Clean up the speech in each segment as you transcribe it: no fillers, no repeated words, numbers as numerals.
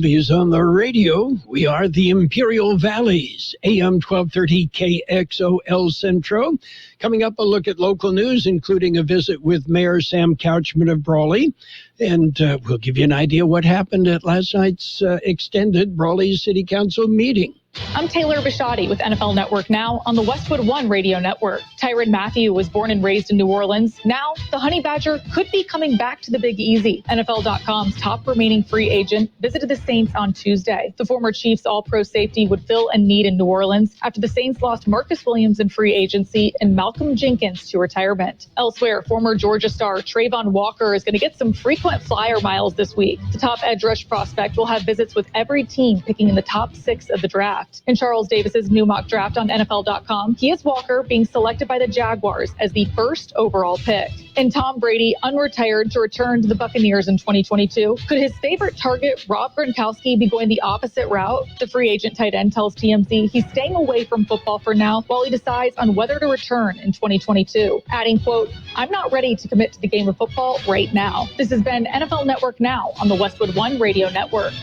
Oldies on the radio. We are the Imperial Valleys, AM 1230 KXO El Centro. Coming up, a look at local news, including a visit with Mayor Sam Couchman of Brawley. And we'll give you an idea what happened at last night's extended Brawley City Council meeting. I'm Taylor Bishotti with NFL Network Now on the Westwood One radio network. Tyrann Mathieu was born and raised in New Orleans. Now, the Honey Badger could be coming back to the Big Easy. NFL.com's top remaining free agent visited the Saints on Tuesday. The former Chiefs All-Pro safety would fill a need in New Orleans after the Saints lost Marcus Williams in free agency and Malcolm Jenkins to retirement. Elsewhere, former Georgia star Trayvon Walker is going to get some frequent flyer miles this week. The top edge rush prospect will have visits with every team picking in the top 6 of the draft. In Charles Davis's new mock draft on NFL.com, he has Walker being selected by the Jaguars as the first overall pick. And Tom Brady unretired to return to the Buccaneers in 2022. Could his favorite target, Rob Gronkowski, be going the opposite route? The free agent tight end tells TMZ he's staying away from football for now while he decides on whether to return in 2022, adding, quote, "I'm not ready to commit to the game of football right now." This has been NFL Network Now on the Westwood One radio network.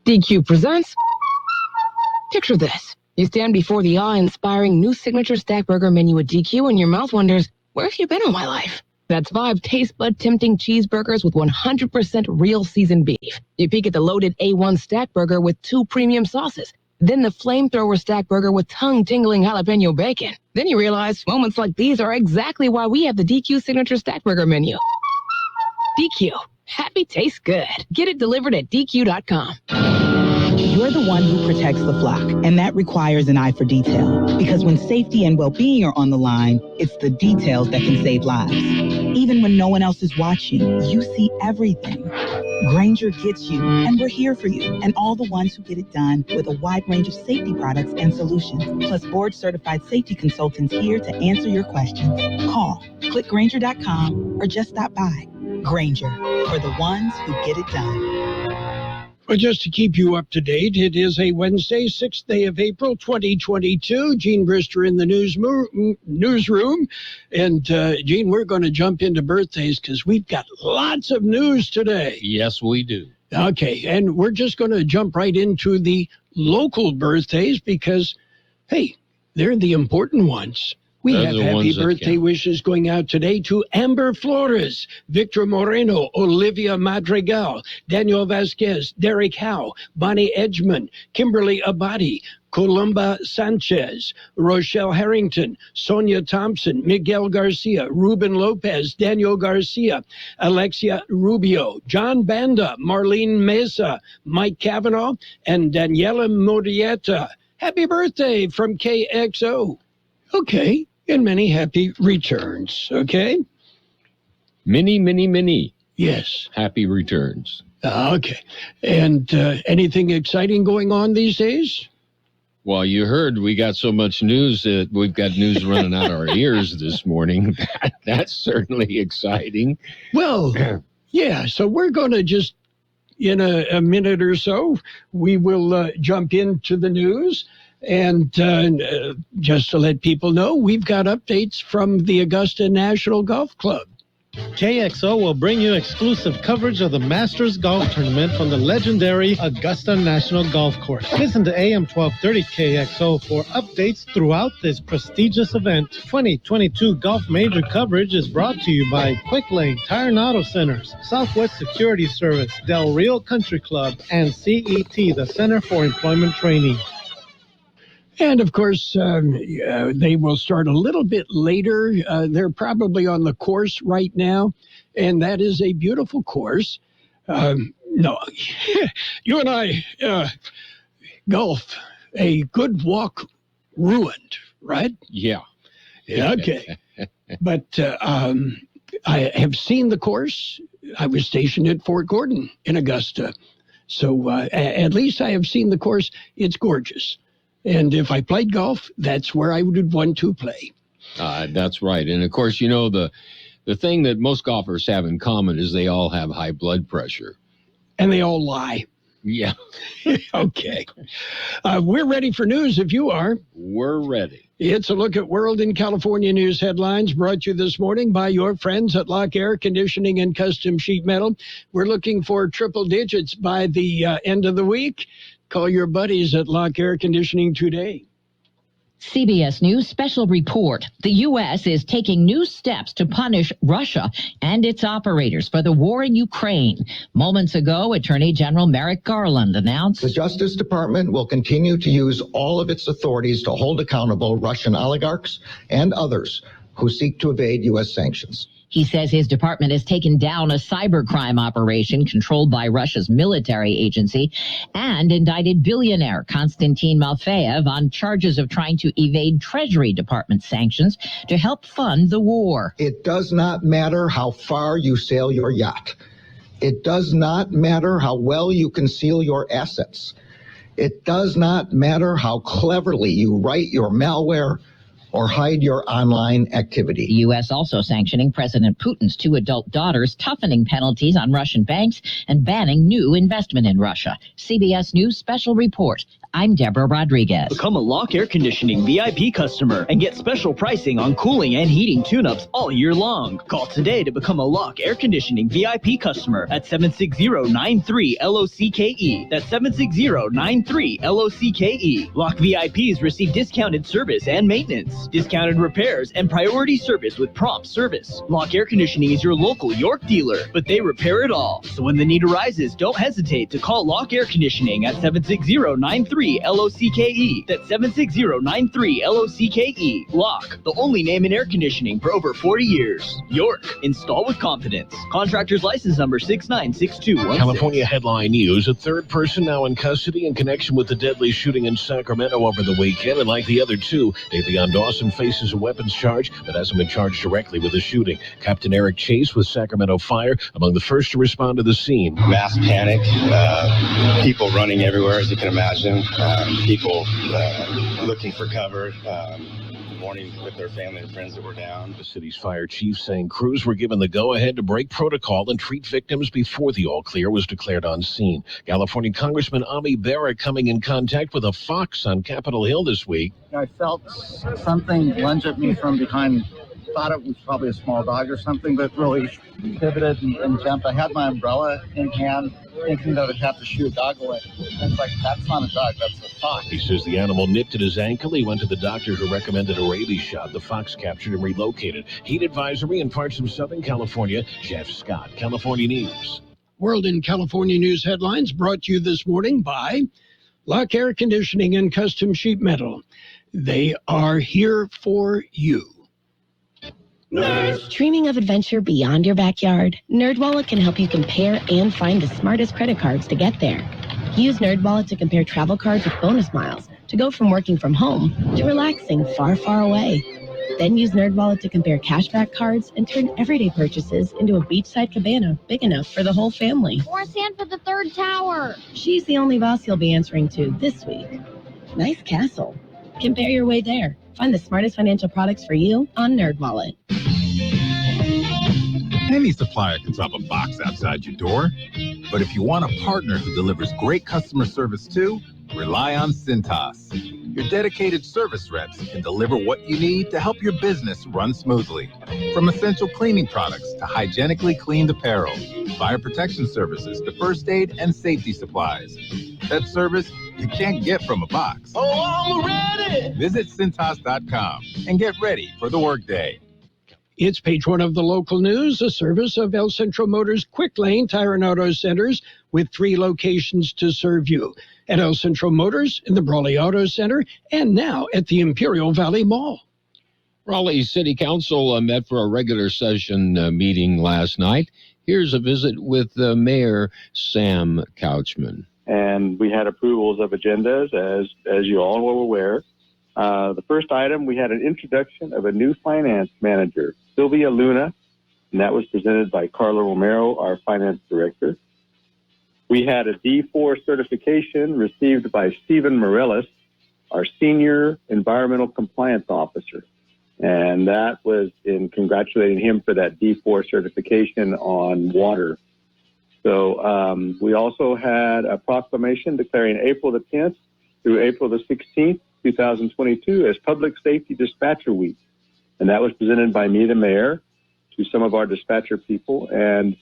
DQ presents. Picture this. You stand before the awe-inspiring new signature stack burger menu at DQ and your mouth wonders, where have you been all my life? That's 5 taste bud tempting cheeseburgers with 100% real seasoned beef. You peek at the loaded A1 stack burger with 2 premium sauces. Then the flamethrower stack burger with tongue-tingling jalapeno bacon. Then you realize moments like these are exactly why we have the DQ signature stack burger menu. DQ. Happy tastes good. Get it delivered at DQ.com. You're the one who protects the flock, and that requires an eye for detail. Because when safety and well-being are on the line, it's the details that can save lives. Even when no one else is watching, you see everything. Grainger gets you, and we're here for you, and all the ones who get it done with a wide range of safety products and solutions, plus board-certified safety consultants here to answer your questions. Call, click Grainger.com, or just stop by. Grainger, for the ones who get it done. Well, just to keep you up to date, it is a Wednesday, 6th day of April, 2022. Gene Brister in the newsroom. And, Gene, we're going to jump into birthdays because we've got lots of news today. Yes, we do. Okay, and we're just going to jump right into the local birthdays because, hey, they're the important ones. We have happy birthday wishes going out today to Amber Flores, Victor Moreno, Olivia Madrigal, Daniel Vasquez, Derek Howe, Bonnie Edgman, Kimberly Abadi, Columba Sanchez, Rochelle Harrington, Sonia Thompson, Miguel Garcia, Ruben Lopez, Daniel Garcia, Alexia Rubio, John Banda, Marlene Mesa, Mike Cavanaugh, and Daniela Morieta. Happy birthday from KXO. Okay, and many happy returns, okay? Many. Yes. Happy returns. Okay. And anything exciting going on these days? Well, you heard we got so much news that we've got news running out our ears this morning. That's certainly exciting. Well, yeah, so we're going to just, in a minute or so, we will jump into the news. And just to let people know, we've got updates from the Augusta National Golf Club. KXO will bring you exclusive coverage of the Masters Golf Tournament from the legendary Augusta National Golf Course. Listen to AM 1230 KXO for updates throughout this prestigious event. 2022 Golf Major coverage is brought to you by Quick Lane Tire and Auto Centers, Southwest Security Service, Del Rio Country Club, and CET, the Center for Employment Training. And, of course, they will start a little bit later. They're probably on the course right now, and that is a beautiful course. No, you and I, golf, a good walk ruined, right? Yeah. Okay. But I have seen the course. I was stationed at Fort Gordon in Augusta. So at least I have seen the course. It's gorgeous. And if I played golf, that's where I would want to play. That's right. And, of course, you know, the thing that most golfers have in common is they all have high blood pressure. And they all lie. Yeah. Okay. We're ready for news if you are. We're ready. It's a look at World and California news headlines brought to you this morning by your friends at Lock Air Conditioning and Custom Sheet Metal. We're looking for triple digits by the end of the week. Call your buddies at Lock Air Conditioning today. CBS News special report. The U.S. is taking new steps to punish Russia and its operators for the war in Ukraine. Moments ago, Attorney General Merrick Garland announced the Justice Department will continue to use all of its authorities to hold accountable Russian oligarchs and others who seek to evade U.S. sanctions. He says his department has taken down a cybercrime operation controlled by Russia's military agency and indicted billionaire Konstantin Malfeev on charges of trying to evade Treasury Department sanctions to help fund the war. It does not matter how far you sail your yacht. It does not matter how well you conceal your assets. It does not matter how cleverly you write your malware or hide your online activity. The U.S. also sanctioning President Putin's 2 adult daughters, toughening penalties on Russian banks, and banning new investment in Russia. CBS News special report. I'm Deborah Rodriguez. Become a Lock Air Conditioning VIP customer and get special pricing on cooling and heating tune-ups all year long. Call today to become a Lock Air Conditioning VIP customer at 760-93-LOCKE. That's 760-93-LOCKE. Lock VIPs receive discounted service and maintenance, discounted repairs, and priority service with prompt service. Lock Air Conditioning is your local York dealer, but they repair it all. So when the need arises, don't hesitate to call Lock Air Conditioning at 760-93-LOCKE. That's 760-93-LOCKE. Lock, the only name in air conditioning for over 40 years. York, install with confidence. Contractor's license number 696216. California headline news. A third person now in custody in connection with the deadly shooting in Sacramento over the weekend. And like the other two, Davion Dawson faces a weapons charge, but hasn't been charged directly with the shooting. Captain Eric Chase with Sacramento Fire among the first to respond to the scene. Mass panic, people running everywhere, as you can imagine. People looking for cover, mourning with their family and friends that were down. The city's fire chief saying crews were given the go-ahead to break protocol and treat victims before the all-clear was declared on scene. California Congressman Ami Bera coming in contact with a fox on Capitol Hill this week. I felt something lunge at me from behind. Thought it was probably a small dog or something, but really pivoted and jumped. I had my umbrella in hand, thinking that I'd have to shoot a dog away. And it's like, that's not a dog, that's a fox. He says the animal nipped at his ankle. He went to the doctor who recommended a rabies shot. The fox captured and relocated. Heat advisory in parts of Southern California. Jeff Scott, California News. World in California news headlines brought to you this morning by Lock Air Conditioning and Custom Sheet Metal. They are here for you. Dreaming of adventure beyond your backyard? NerdWallet can help you compare and find the smartest credit cards to get there. Use NerdWallet to compare travel cards with bonus miles to go from working from home to relaxing far, far away. Then use NerdWallet to compare cashback cards and turn everyday purchases into a beachside cabana big enough for the whole family. Or a stand for the third tower. She's the only boss you'll be answering to this week. Nice castle. Compare your way there. Find the smartest financial products for you on NerdWallet. Any supplier can drop a box outside your door. But if you want a partner who delivers great customer service too, rely on Cintas. Your dedicated service reps can deliver what you need to help your business run smoothly. From essential cleaning products to hygienically cleaned apparel, fire protection services to first aid and safety supplies. That service you can't get from a box. Oh, I'm ready! Visit Cintas.com and get ready for the workday. It's page one of the local news, a service of El Centro Motors Quick Lane Tire and Auto Centers with 3 locations to serve you. At El Centro Motors, in the Brawley Auto Center, and now at the Imperial Valley Mall. Raleigh City Council met for a regular session meeting last night. Here's a visit with Mayor Sam Couchman. And we had approvals of agendas, as you all were aware. The first item, we had an introduction of a new finance manager, Sylvia Luna, and that was presented by Carla Romero, our finance director. We had a D4 certification received by Stephen Morellis, our senior environmental compliance officer. And that was in congratulating him for that D4 certification on water. So we also had a proclamation declaring April the 10th through April the 16th 2022 as Public Safety Dispatcher Week. And that was presented by me, the mayor, to some of our dispatcher people. And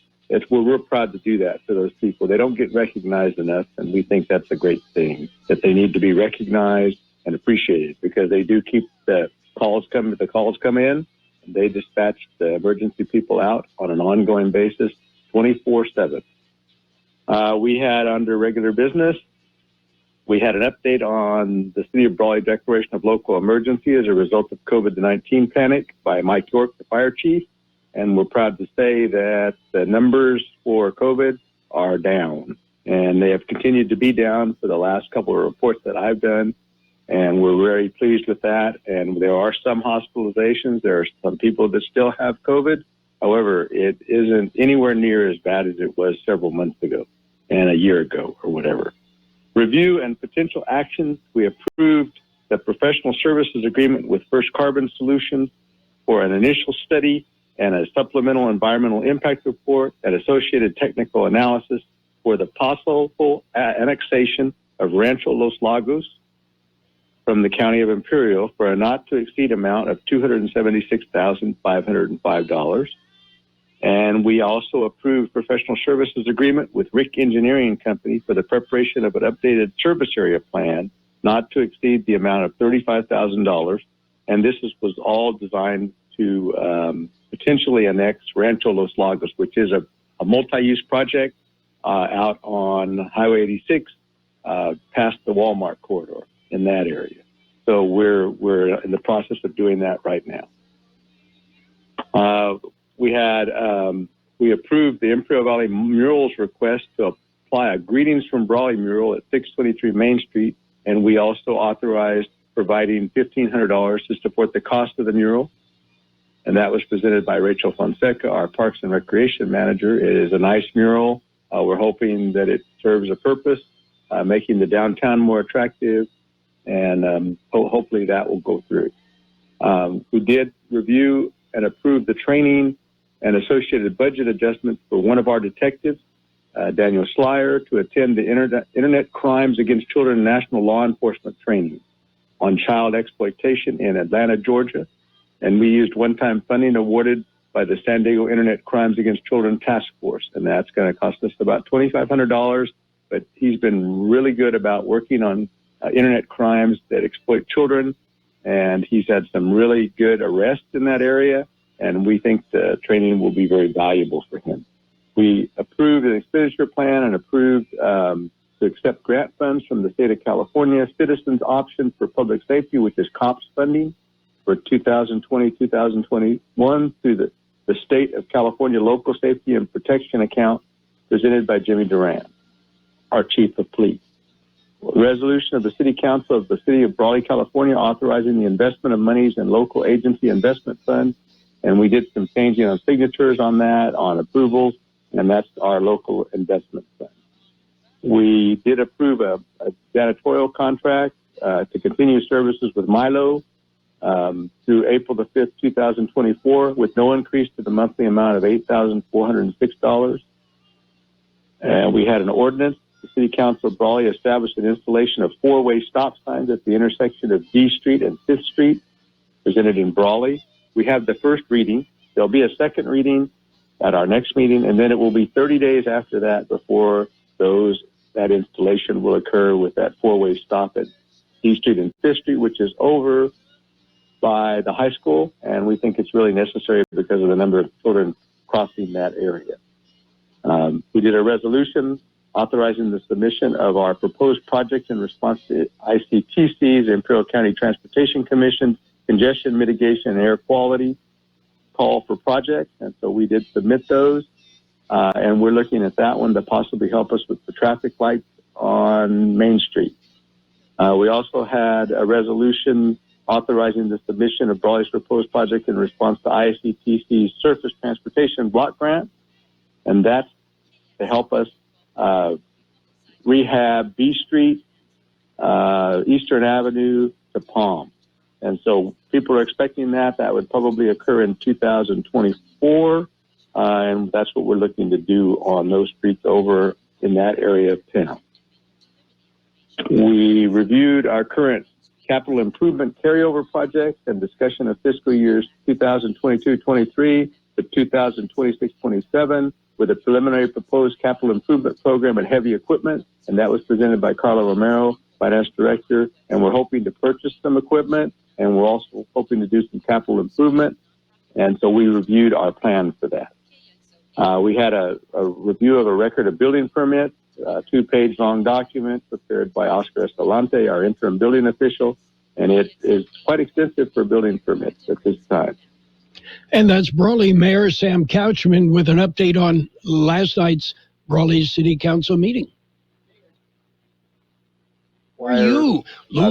we're real proud to do that for those people. They don't get recognized enough, and we think that's a great thing, that they need to be recognized and appreciated because they do keep the calls come in, and they dispatch the emergency people out on an ongoing basis, 24/7. We had under regular business, we had an update on the City of Brawley declaration of local emergency as a result of COVID-19 panic by Mike York, the fire chief. And we're proud to say that the numbers for COVID are down. And they have continued to be down for the last couple of reports that I've done. And we're very pleased with that. And there are some hospitalizations. There are some people that still have COVID. However, it isn't anywhere near as bad as it was several months ago and a year ago or whatever. Review and potential actions. We approved the professional services agreement with First Carbon Solutions for an initial study and a supplemental environmental impact report and associated technical analysis for the possible annexation of Rancho Los Lagos from the County of Imperial for a not-to-exceed amount of $276,505. And we also approved professional services agreement with Rick Engineering Company for the preparation of an updated service area plan not to exceed the amount of $35,000. And this was all designed to potentially annex Rancho Los Lagos, which is a multi-use project out on Highway 86 past the Walmart corridor in that area. So we're in the process of doing that right now. We approved the Imperial Valley Murals request to apply a Greetings from Brawley mural at 623 Main Street, and we also authorized providing $1,500 to support the cost of the mural. And that was presented by Rachel Fonseca, our Parks and Recreation Manager. It is a nice mural. We're hoping that it serves a purpose, making the downtown more attractive, and hopefully that will go through. We did review and approve the training and associated budget adjustments for one of our detectives, Daniel Slyer, to attend the Internet Crimes Against Children National Law Enforcement Training on child exploitation in Atlanta, Georgia. And we used one-time funding awarded by the San Diego Internet Crimes Against Children Task Force, and that's going to cost us about $2,500, but he's been really good about working on Internet crimes that exploit children, and he's had some really good arrests in that area, and we think the training will be very valuable for him. We approved an expenditure plan and approved to accept grant funds from the state of California, Citizens Option for Public Safety, which is COPS funding for 2020-2021 through the State of California Local Safety and Protection Account presented by Jimmy Duran, our Chief of Police. Resolution of the City Council of the City of Brawley, California, authorizing the investment of monies in local agency investment funds. And we did some changing on signatures on that, on approvals, and that's our local investment fund. We did approve a janitorial contract to continue services with Milo through April the 5th, 2024, with no increase to the monthly amount of $8,406. And we had an ordinance. The City Council of Brawley established an installation of four-way stop signs at the intersection of D Street and 5th Street, presented in Brawley. We have the first reading. There'll be a second reading at our next meeting, and then it will be 30 days after that before that installation will occur with that four-way stop at D Street and 5th Street, which is over by the high school, and we think it's really necessary because of the number of children crossing that area. We did a resolution authorizing the submission of our proposed project in response to ICTC's, Imperial County Transportation Commission, congestion mitigation and air quality call for projects, and so we did submit those, and we're looking at that one to possibly help us with the traffic lights on Main Street. We also had a resolution authorizing the submission of Brawley's proposed project in response to ICTC's Surface Transportation Block Grant, and that's to help us rehab B Street, Eastern Avenue to Palm. And so people are expecting that would probably occur in 2024, and that's what we're looking to do on those streets over in that area of town. We reviewed our current capital improvement carryover projects and discussion of fiscal years 2022-23 to 2026-27 with a preliminary proposed capital improvement program and heavy equipment. And that was presented by Carla Romero, Finance Director. And we're hoping to purchase some equipment, and we're also hoping to do some capital improvement. And so we reviewed our plan for that. We had a review of a record of building permits, a 2-page long document prepared by Oscar Escalante, our interim building official, and it is quite extensive for building permits at this time. And that's Brawley Mayor Sam Couchman with an update on last night's Brawley City Council meeting. Lube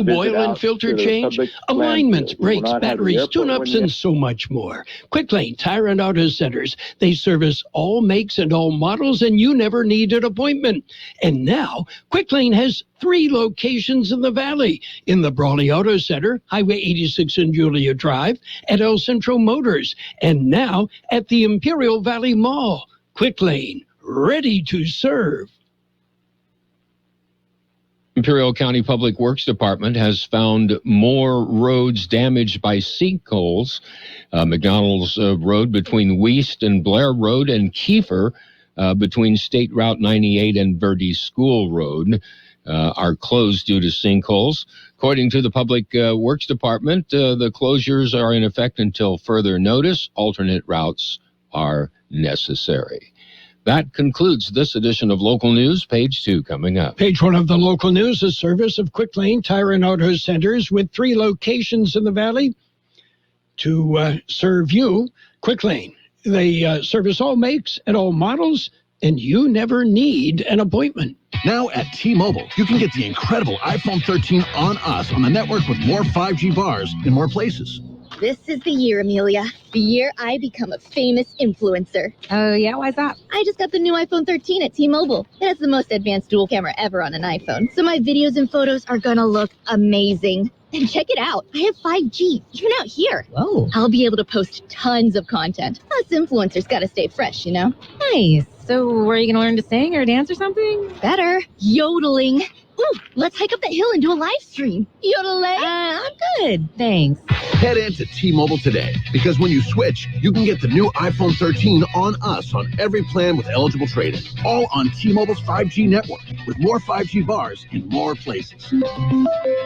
oil and filter change, alignments, brakes, batteries, tune-ups, and so much more. Quick Lane Tire and Auto Centers. They service all makes and all models, and you never need an appointment. And now, Quick Lane has 3 locations in the Valley. In the Brawley Auto Center, Highway 86 and Julia Drive, at El Centro Motors, and now at the Imperial Valley Mall. Quick Lane, ready to serve. Imperial County Public Works Department has found more roads damaged by sinkholes. McDonald's Road between Weast and Blair Road, and Kiefer between State Route 98 and Verde School Road are closed due to sinkholes. According to the Public Works Department, the closures are in effect until further notice. Alternate routes are necessary. That concludes this edition of Local News. Page 2 coming up. Page 1 of the Local News, a service of Quick Lane Tire and Auto Centers with 3 locations in the Valley to serve you. Quick Lane, they service all makes and all models, and you never need an appointment. Now at T-Mobile, you can get the incredible iPhone 13 on us on the network with more 5G bars in more places. This is the year, Amelia. The year I become a famous influencer. Oh, yeah? Why's that? I just got the new iPhone 13 at T-Mobile. It has the most advanced dual camera ever on an iPhone. So my videos and photos are gonna look amazing. And check it out. I have 5G, even out here. Whoa. I'll be able to post tons of content. Us influencers gotta stay fresh, you know? Nice. So were you going to learn to sing or dance or something? Better. Yodeling. Ooh, let's hike up that hill and do a live stream. Yodeling? I'm good. Thanks. Head into T-Mobile today, because when you switch, you can get the new iPhone 13 on us on every plan with eligible trade-in. All on T-Mobile's 5G network, with more 5G bars in more places.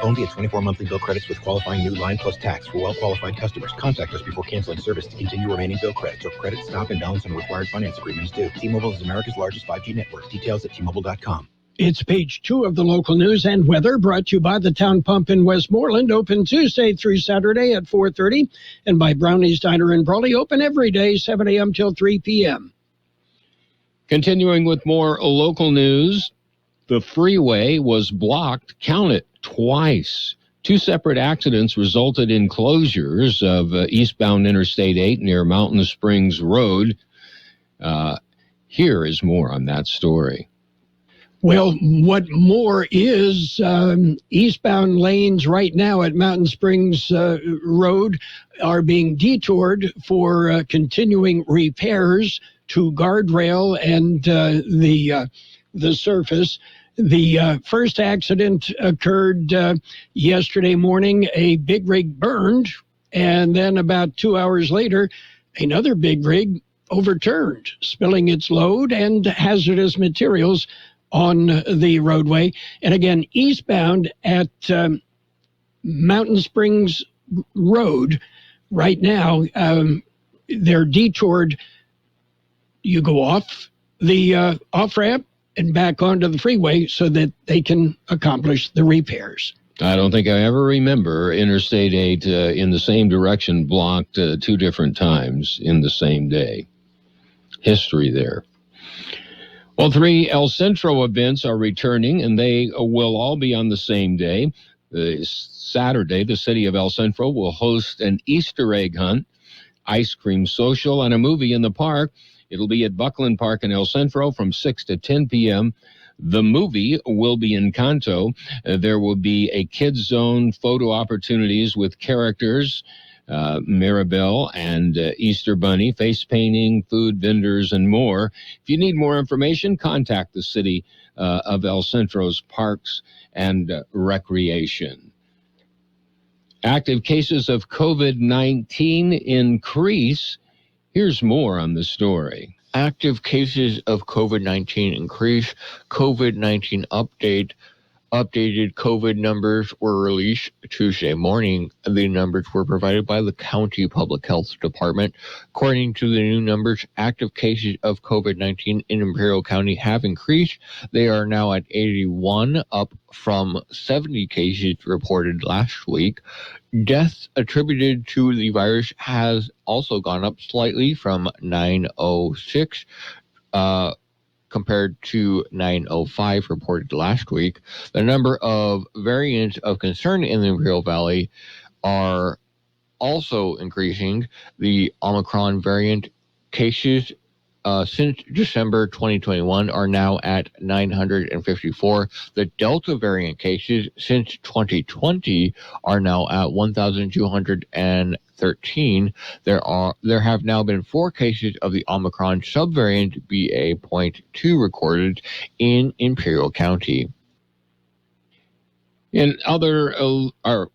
Only at 24 monthly bill credits with qualifying new line plus tax for well-qualified customers. Contact us before canceling service to continue remaining bill credits or credit stop and balance on required finance agreements due. T-Mobile is America's largest 5G network. Details at T-Mobile.com. It's page 2 of the Local News and Weather, brought to you by the Town Pump in Westmoreland, open Tuesday through Saturday at 4:30, and by Brownie's Diner in Brawley, open every day, 7 a.m. till 3 p.m. Continuing with more local news, the freeway was blocked, count it, twice. 2 separate accidents resulted in closures of eastbound Interstate 8 near Mountain Springs Road. Here is more on that story. Well, what more is eastbound lanes right now at Mountain Springs Road are being detoured for continuing repairs to guardrail and the surface. The first accident occurred yesterday morning. A big rig burned, and then about 2 hours later, another big rig overturned, spilling its load and hazardous materials on the roadway. And again, eastbound at Mountain Springs Road right now, they're detoured. You go off the off-ramp and back onto the freeway so that they can accomplish the repairs. I don't think I ever remember Interstate 8 in the same direction blocked 2 different times in the same day. History there. Well, 3 El Centro events are returning, and they will all be on the same day. Saturday, the city of El Centro will host an Easter egg hunt, ice cream social, and a movie in the park. It'll be at Buckley Park in El Centro from 6 to 10 p.m. The movie will be in Canto. There will be a kids zone, photo opportunities with characters, Mirabelle and Easter Bunny, face painting, food vendors, and more. If you need more information, contact the city of El Centro's Parks and Recreation. Active cases of COVID-19 increase. Here's more on the story. Active cases of COVID-19 increase. COVID-19 update. Updated COVID numbers were released Tuesday morning. The numbers were provided by the County Public Health Department. According to the new numbers, active cases of COVID-19 in Imperial County have increased. They are now at 81, up from 70 cases reported last week. Deaths attributed to the virus has also gone up slightly from 906 compared to 905 reported last week. The number of variants of concern in the Imperial Valley are also increasing. The Omicron variant cases since December 2021 are now at 954. The Delta variant cases since 2020 are now at 1,213. There have now been 4 cases of the Omicron subvariant BA.2 recorded in Imperial County. And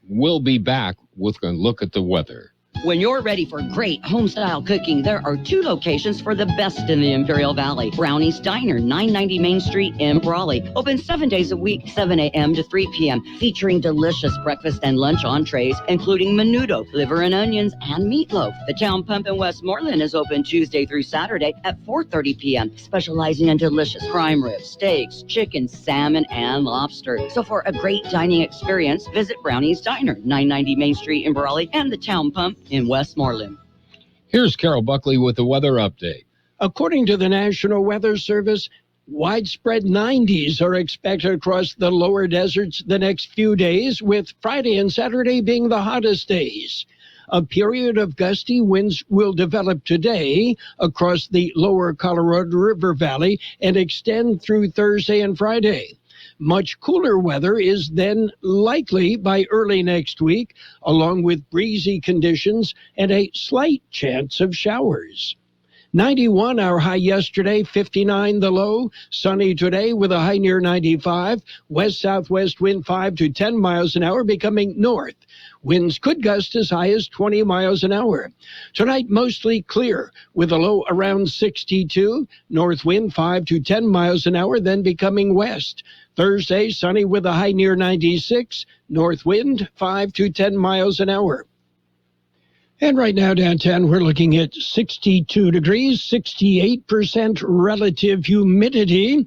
we'll be back with a look at the weather. When you're ready for great home-style cooking, there are 2 locations for the best in the Imperial Valley. Brownie's Diner, 990 Main Street in Brawley. Open 7 days a week, 7 a.m. to 3 p.m., featuring delicious breakfast and lunch entrees, including menudo, liver and onions, and meatloaf. The Town Pump in Westmoreland is open Tuesday through Saturday at 4:30 p.m., specializing in delicious prime ribs, steaks, chicken, salmon, and lobster. So for a great dining experience, visit Brownie's Diner, 990 Main Street in Brawley, and the Town Pump in Westmoreland. Here's Carroll Buckley with the weather update. According to the National Weather Service, widespread 90s are expected across the lower deserts the next few days, with Friday and Saturday being the hottest days. A period of gusty winds will develop today across the lower Colorado River Valley and extend through Thursday and Friday. Much cooler weather is then likely by early next week, along with breezy conditions and a slight chance of showers. 91 our high yesterday, 59 the low. Sunny today with a high near 95. West-southwest wind 5 to 10 miles an hour, becoming north. Winds could gust as high as 20 miles an hour. Tonight, mostly clear with a low around 62. North wind 5 to 10 miles an hour, then becoming west. Thursday, sunny with a high near 96. North wind 5 to 10 miles an hour. And right now downtown, we're looking at 62 degrees, 68% relative humidity.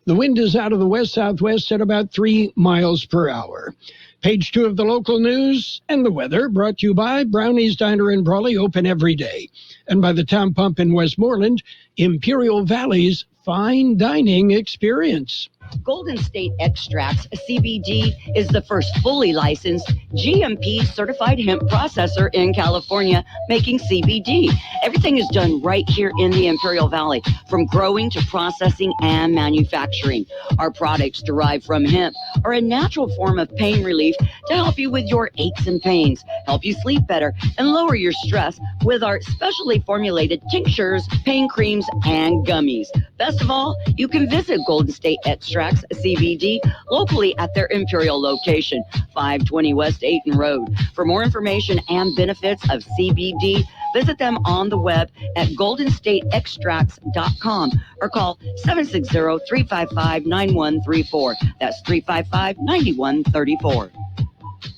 The wind is out of the west-southwest at about 3 miles per hour. Page 2 of the local news and the weather brought to you by Brownie's Diner in Brawley, open every day. And by the Town Pump in Westmoreland, Imperial Valley's fine dining experience. Golden State Extracts CBD is the first fully licensed GMP certified hemp processor in California making CBD. Everything is done right here in the Imperial Valley, from growing to processing and manufacturing. Our products derived from hemp are a natural form of pain relief to help you with your aches and pains, help you sleep better, and lower your stress with our specially formulated tinctures, pain creams, and gummies. Best of all, you can visit Golden State Extracts CBD locally at their Imperial location, 520 West Ayton Road. For more information and benefits of CBD, visit them on the web at goldenstateextracts.com or call 760-355-9134. That's 355-9134.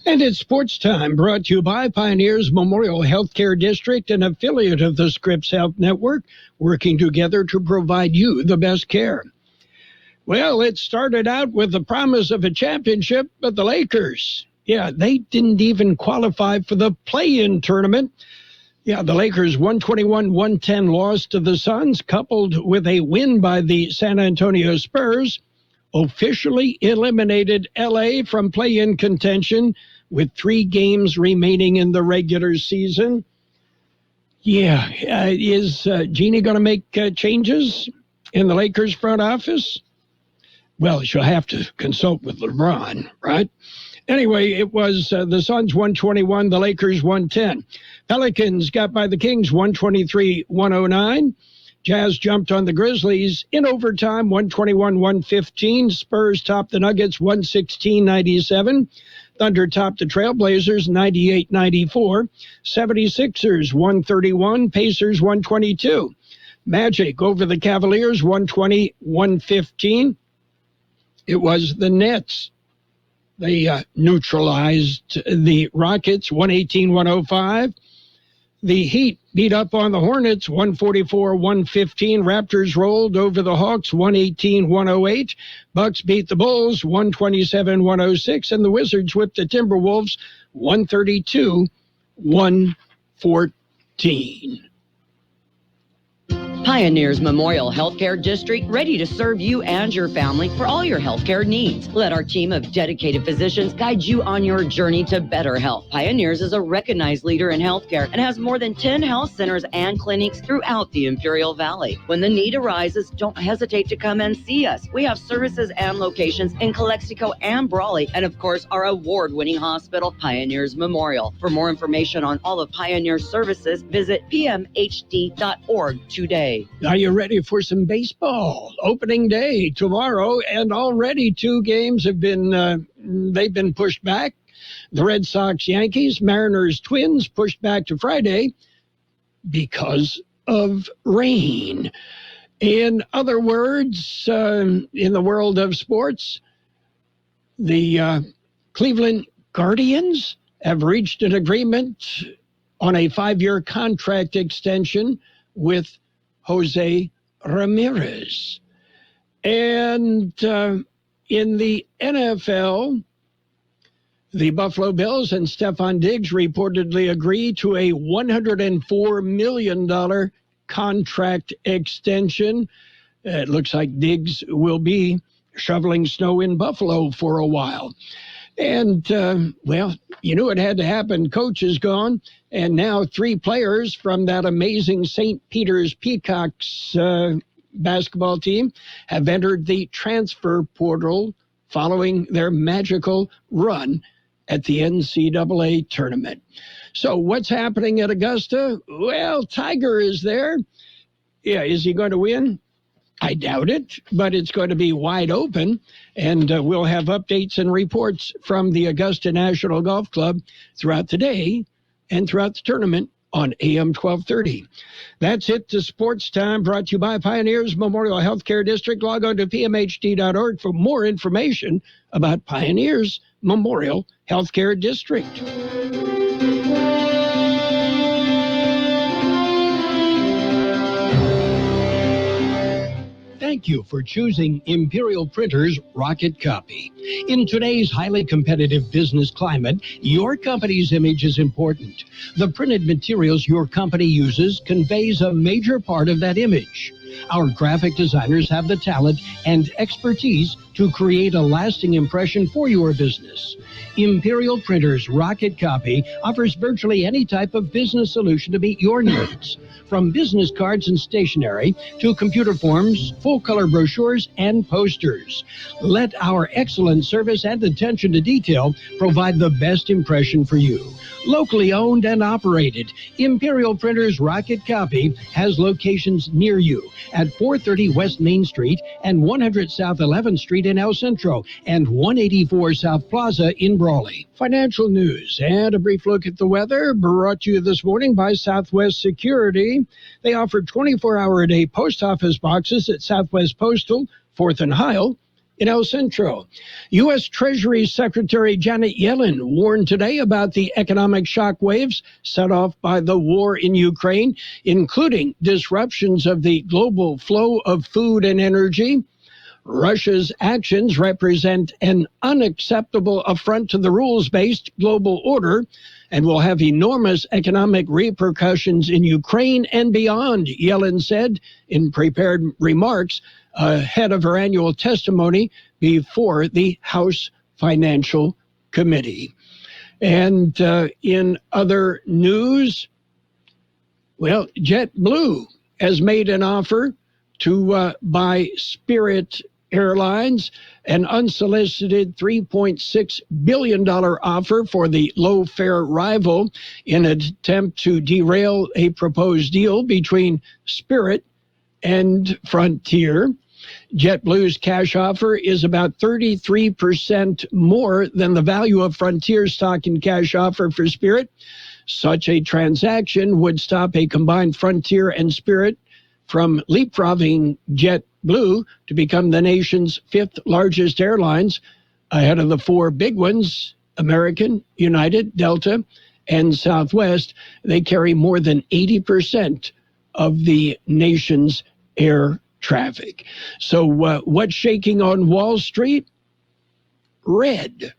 And it's sports time, brought to you by Pioneers Memorial Healthcare District, an affiliate of the Scripps Health Network, working together to provide you the best care. Well, it started out with the promise of a championship, but the Lakers, they didn't even qualify for the play-in tournament. The Lakers' 121-110 loss to the Suns, coupled with a win by the San Antonio Spurs, officially eliminated L.A. from play-in contention with 3 games remaining in the regular season. Is Jeannie going to make changes in the Lakers front office? Well, she'll have to consult with LeBron, right? Anyway, it was the Suns 121, the Lakers 110. Pelicans got by the Kings 123-109. Jazz jumped on the Grizzlies in overtime 121-115. Spurs topped the Nuggets 116-97. Thunder topped the Trailblazers 98-94. 76ers 131, Pacers 122. Magic over the Cavaliers 120-115. It was the Nets. They neutralized the Rockets 118-105. The Heat beat up on the Hornets 144-115. Raptors rolled over the Hawks 118-108. Bucks beat the Bulls 127-106. And the Wizards whipped the Timberwolves 132-114. Pioneers Memorial Healthcare District, ready to serve you and your family for all your healthcare needs. Let our team of dedicated physicians guide you on your journey to better health. Pioneers is a recognized leader in healthcare and has more than 10 health centers and clinics throughout the Imperial Valley. When the need arises, don't hesitate to come and see us. We have services and locations in Calexico and Brawley, and of course, our award-winning hospital, Pioneers Memorial. For more information on all of Pioneer's services, visit pmhd.org today. Are you ready for some baseball? Opening day tomorrow, and already 2 games have been they've been pushed back. The Red Sox, Yankees, Mariners, Twins pushed back to Friday because of rain. In other words, in the world of sports, the Cleveland Guardians have reached an agreement on a 5-year contract extension with Jose Ramirez. And in the NFL, the Buffalo Bills and Stephon Diggs reportedly agreed to a $104 million contract extension. It looks like Diggs will be shoveling snow in Buffalo for a while. And, well, you knew it had to happen. Coach is gone. And now 3 players from that amazing St. Peter's Peacocks basketball team have entered the transfer portal following their magical run at the NCAA tournament. So what's happening at Augusta? Well, Tiger is there. Yeah, is he going to win? I doubt it, but it's going to be wide open, and we'll have updates and reports from the Augusta National Golf Club throughout the day and throughout the tournament on AM 1230. That's it to Sports Time, brought to you by Pioneers Memorial Healthcare District. Log on to pmhd.org for more information about Pioneers Memorial Healthcare District. Thank you for choosing Imperial Printers Rocket Copy. In today's highly competitive business climate, your company's image is important. The printed materials your company uses conveys a major part of that image. Our graphic designers have the talent and expertise to create a lasting impression for your business. Imperial Printers Rocket Copy offers virtually any type of business solution to meet your needs. From business cards and stationery to computer forms, full-color brochures, and posters. Let our excellent service and attention to detail provide the best impression for you. Locally owned and operated, Imperial Printers Rocket Copy has locations near you at 430 West Main Street and 100 South 11th Street in El Centro and 184 South Plaza in Brawley. Financial news and a brief look at the weather brought to you this morning by Southwest Security. They offer 24-hour-a-day post office boxes at Southwest Postal, 4th and Heil in El Centro. U.S. Treasury Secretary Janet Yellen warned today about the economic shock waves set off by the war in Ukraine, including disruptions of the global flow of food and energy. Russia's actions represent an unacceptable affront to the rules-based global order and will have enormous economic repercussions in Ukraine and beyond, Yellen said in prepared remarks ahead of her annual testimony before the House Financial Committee. And in other news, well, JetBlue has made an offer to buy Spirit Airlines, an unsolicited $3.6 billion offer for the low-fare rival in an attempt to derail a proposed deal between Spirit and Frontier. JetBlue's cash offer is about 33% more than the value of Frontier stock and cash offer for Spirit. Such a transaction would stop a combined Frontier and Spirit from leapfrogging JetBlue to become the nation's 5th largest airlines, ahead of the 4 big ones, American, United, Delta, and Southwest. They carry more than 80% of the nation's air traffic. So what's shaking on Wall Street? Red.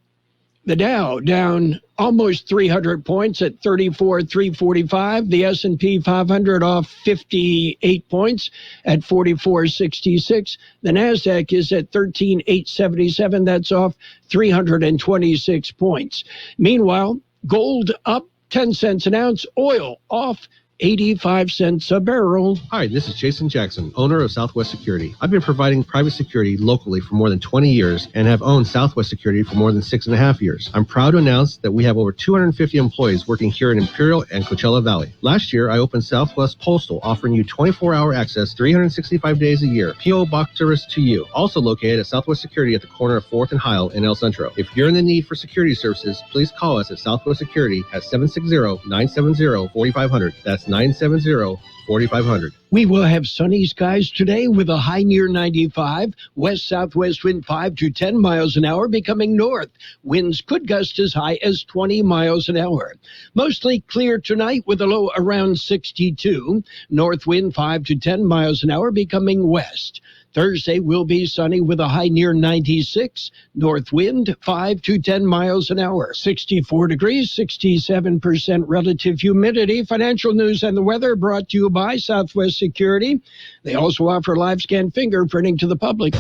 The Dow down almost 300 points at 34,345. The S&P 500 off 58 points at 4466. The Nasdaq is at 13,877. That's off 326 points. Meanwhile, gold up 10 cents an ounce. Oil off 85 cents a barrel. Hi, this is Jason Jackson, owner of Southwest Security. I've been providing private security locally for more than 20 years and have owned Southwest Security for more than 6.5 years. I'm proud to announce that we have over 250 employees working here in Imperial and Coachella Valley. Last year, I opened Southwest Postal, offering you 24-hour access 365 days a year. P.O. Box service to you. Also located at Southwest Security at the corner of 4th and Heil in El Centro. If you're in the need for security services, please call us at Southwest Security at 760-970-4500. That's 970-4500. We will have sunny skies today with a high near 95. West-southwest wind 5 to 10 miles an hour, becoming north. Winds could gust as high as 20 miles an hour. Mostly clear tonight with a low around 62. North wind 5 to 10 miles an hour, becoming west. Thursday will be sunny with a high near 96. North wind 5 to 10 miles an hour. 64 degrees, 67% relative humidity. Financial news and the weather brought to you by Southwest Security. They also offer live scan fingerprinting to the public.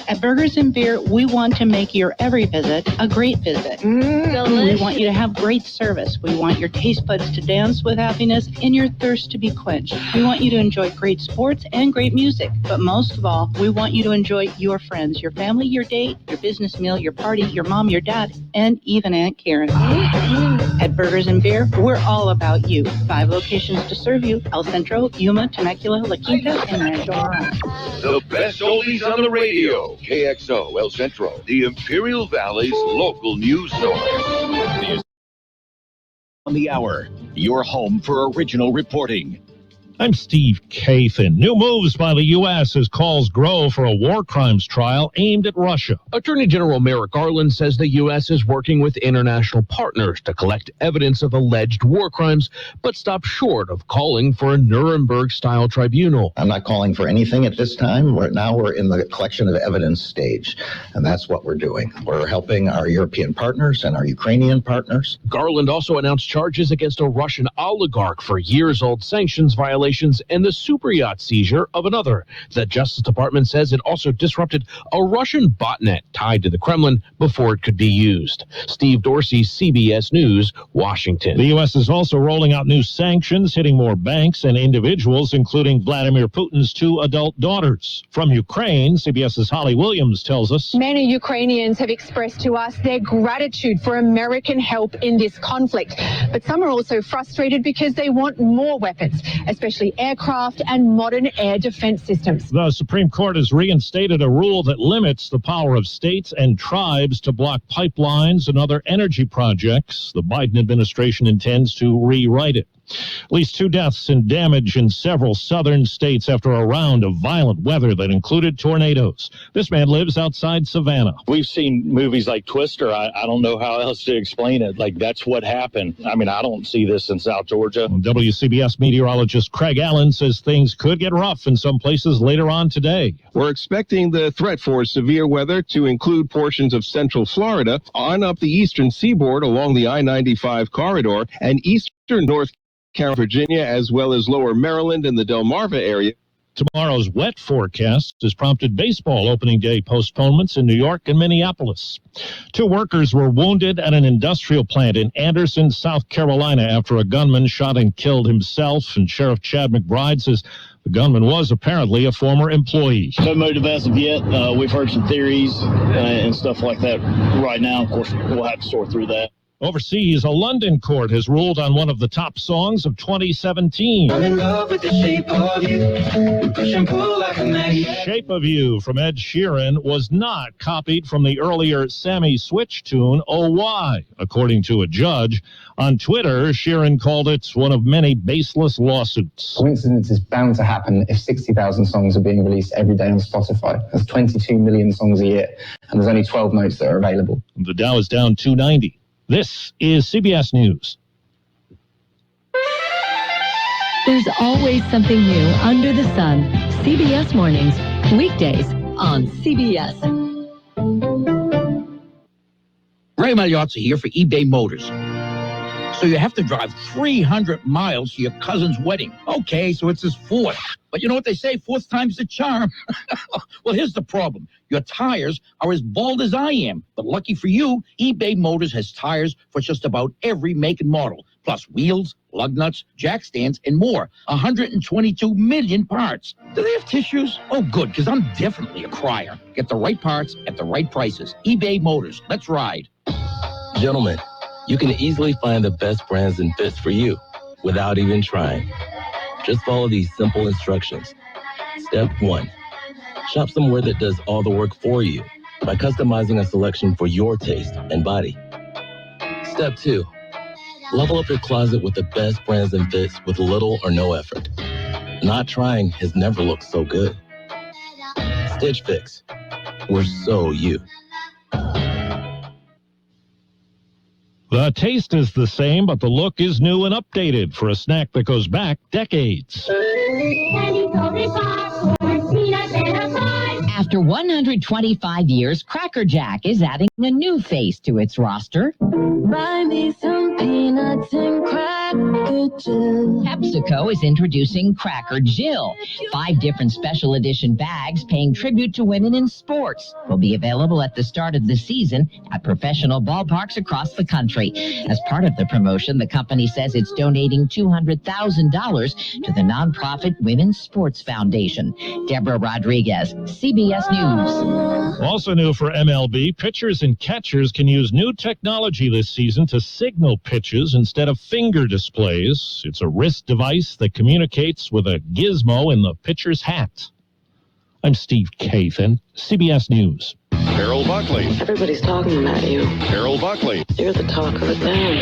At Burgers and Beer, we want to make your every visit a great visit. We want you to have great service. We want your taste buds to dance with happiness and your thirst to be quenched. We want you to enjoy great sports and great music. But most of all, we want you to enjoy your friends, your family, your date, your business meal, your party, your mom, your dad, and even Aunt Karen. At Burgers and Beer, we're all about you. 5 locations to serve you: El Centro, Yuma, Temecula, La Quinta, and Rancho Mirage. The best oldies on the radio. KXO El Centro, the Imperial Valley's local news source. On the hour, your home for original reporting. I'm Steve Kathan. New moves by the U.S. as calls grow for a war crimes trial aimed at Russia. Attorney General Merrick Garland says the U.S. is working with international partners to collect evidence of alleged war crimes, but stopped short of calling for a Nuremberg-style tribunal. I'm not calling for anything at this time. We're in the collection of evidence stage, and that's what we're doing. We're helping our European partners and our Ukrainian partners. Garland also announced charges against a Russian oligarch for years-old sanctions violations and the super yacht seizure of another. The Justice Department says it also disrupted a Russian botnet tied to the Kremlin before it could be used. Steve Dorsey, CBS News, Washington. The U.S. is also rolling out new sanctions hitting more banks and individuals, including Vladimir Putin's 2 adult daughters. From Ukraine, CBS's Holly Williams tells us. Many Ukrainians have expressed to us their gratitude for American help in this conflict. But some are also frustrated because they want more weapons, especially aircraft and modern air defense systems. The Supreme Court has reinstated a rule that limits the power of states and tribes to block pipelines and other energy projects. The Biden administration intends to rewrite it. At least 2 deaths and damage in several southern states after a round of violent weather that included tornadoes. This man lives outside Savannah. We've seen movies like Twister. I don't know how else to explain it. Like, that's what happened. I mean, I don't see this in South Georgia. WCBS meteorologist Craig Allen says things could get rough in some places later on today. We're expecting the threat for severe weather to include portions of central Florida on up the eastern seaboard along the I-95 corridor and eastern North Carolina, Virginia, as well as lower Maryland and the Delmarva area. Tomorrow's wet forecast has prompted baseball opening day postponements in New York and Minneapolis. 2 workers were wounded at an industrial plant in Anderson, South Carolina, after a gunman shot and killed himself, and Sheriff Chad McBride says the gunman was apparently a former employee. No motive as of yet. We've heard some theories and stuff like that right now. Of course, we'll have to sort through that. Overseas, a London court has ruled on one of the top songs of 2017. I'm in love with the shape of you. Push and pull like a magnet. Shape of You from Ed Sheeran was not copied from the earlier Sammy Switch tune, Oh Why, according to a judge. On Twitter, Sheeran called it one of many baseless lawsuits. Coincidence is bound to happen if 60,000 songs are being released every day on Spotify. That's 22 million songs a year, and there's only 12 notes that are available. The Dow is down 290. This is CBS News. There's always something new under the sun. CBS Mornings, weekdays on CBS. Ray Magliozzi here for eBay Motors. So you have to drive 300 miles to your cousin's wedding. Okay, so it's his fourth. But you know what they say, fourth time's the charm. Well, here's the problem. Your tires are as bald as I am. But lucky for you, eBay Motors has tires for just about every make and model, plus wheels, lug nuts, jack stands, and more. 122 million parts. Do they have tissues? Oh, good, because I'm definitely a crier. Get the right parts at the right prices. eBay Motors. Let's ride. Gentlemen, you can easily find the best brands and fits for you without even trying. Just follow these simple instructions. Step 1. Shop somewhere that does all the work for you by customizing a selection for your taste and body. Step 2. Level up your closet with the best brands and fits with little or no effort. Not trying has never looked so good. Stitch Fix. We're so you. The taste is the same, but the look is new and updated for a snack that goes back decades. After 125 years, Cracker Jack is adding a new face to its roster. Buy me some peanuts and Cracker Jill. PepsiCo is introducing Cracker Jill. 5 different special edition bags paying tribute to women in sports will be available at the start of the season at professional ballparks across the country. As part of the promotion, the company says it's donating $200,000 to the nonprofit Women's Sports Foundation. Deborah Rodriguez, CBS News. Also new for MLB, pitchers and catchers can use new technology this season to signal pitches instead of finger displays. It's a wrist device that communicates with a gizmo in the pitcher's hat. I'm Steve Kathan, CBS News. Carroll Buckley. Everybody's talking about you. Carroll Buckley. You're the talk of the town.